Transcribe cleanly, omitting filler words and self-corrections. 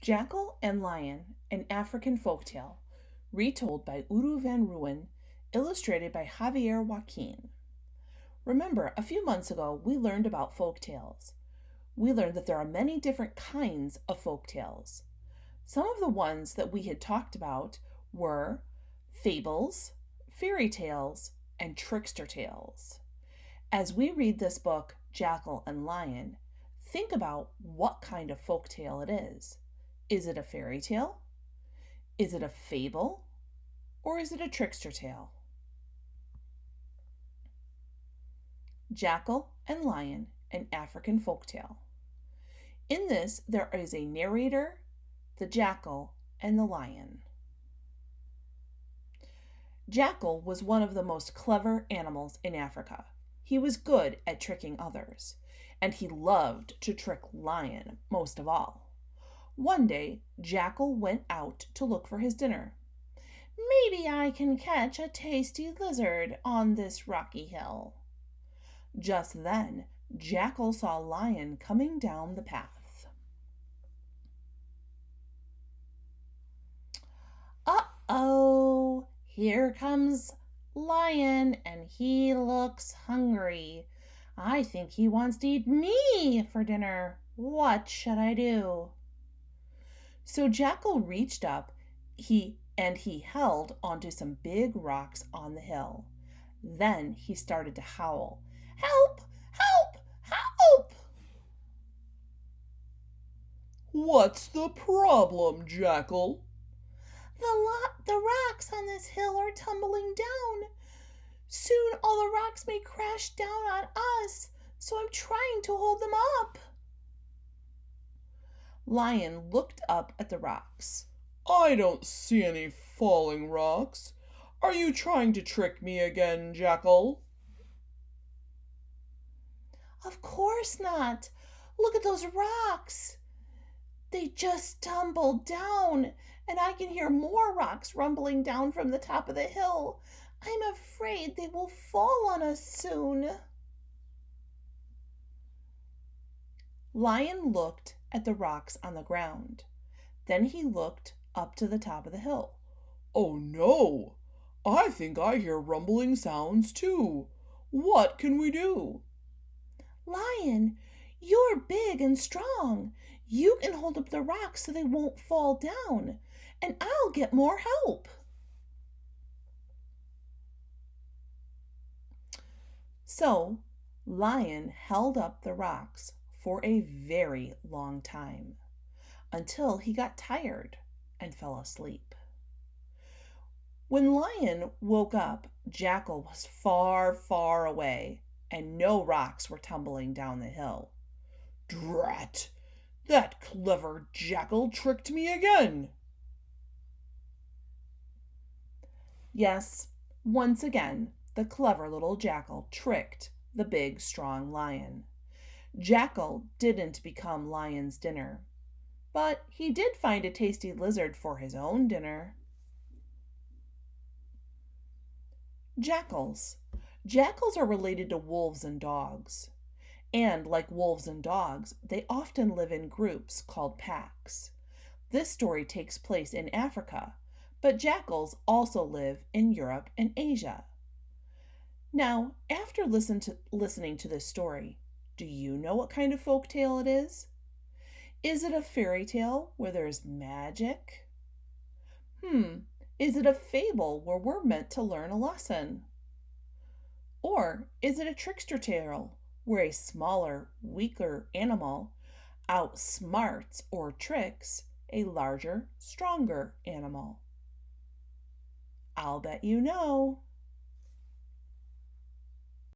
Jackal and Lion, an African folktale, retold by Uru van Ruin, illustrated by Javier Joaquin. Remember, a few months ago we learned about folktales. We learned that there are many different kinds of folktales. Some of the ones that we had talked about were fables, fairy tales, and trickster tales. As we read this book, Jackal and Lion, think about what kind of folktale it is. Is it a fairy tale? Is it a fable? Or is it a trickster tale? Jackal and Lion, an African folktale. In this, there is a narrator, the jackal, and the lion. Jackal was one of the most clever animals in Africa. He was good at tricking others, and he loved to trick Lion most of all. One day, Jackal went out to look for his dinner. "Maybe I can catch a tasty lizard on this rocky hill." Just then, Jackal saw Lion coming down the path. "Uh-oh, here comes Lion, and he looks hungry. I think he wants to eat me for dinner. What should I do?" So Jackal reached up, he held onto some big rocks on the hill. Then he started to howl, "Help! Help! Help!" "What's the problem, Jackal?" The rocks on this hill are tumbling down. Soon all the rocks may crash down on us, so I'm trying to hold them up." Lion looked up at the rocks. "I don't see any falling rocks. Are you trying to trick me again, Jackal?" "Of course not. Look at those rocks. They just tumbled down, and I can hear more rocks rumbling down from the top of the hill. I'm afraid they will fall on us soon." Lion looked at the rocks on the ground. Then he looked up to the top of the hill. "Oh no! I think I hear rumbling sounds too. What can we do?" "Lion, you're big and strong. You can hold up the rocks so they won't fall down, and I'll get more help." So Lion held up the rocks for a very long time until he got tired and fell asleep. When Lion woke up, Jackal was far, far away, and no rocks were tumbling down the hill. "Drat! That clever Jackal tricked me again." Yes, once again, the clever little Jackal tricked the big, strong Lion. Jackal didn't become Lion's dinner, but he did find a tasty lizard for his own dinner. Jackals. Jackals are related to wolves and dogs. And like wolves and dogs, they often live in groups called packs. This story takes place in Africa, but jackals also live in Europe and Asia. Now, after listening to this story, do you know what kind of folk tale it is? Is it a fairy tale where there's magic? Is it a fable where we're meant to learn a lesson? Or is it a trickster tale where a smaller, weaker animal outsmarts or tricks a larger, stronger animal? I'll bet you know.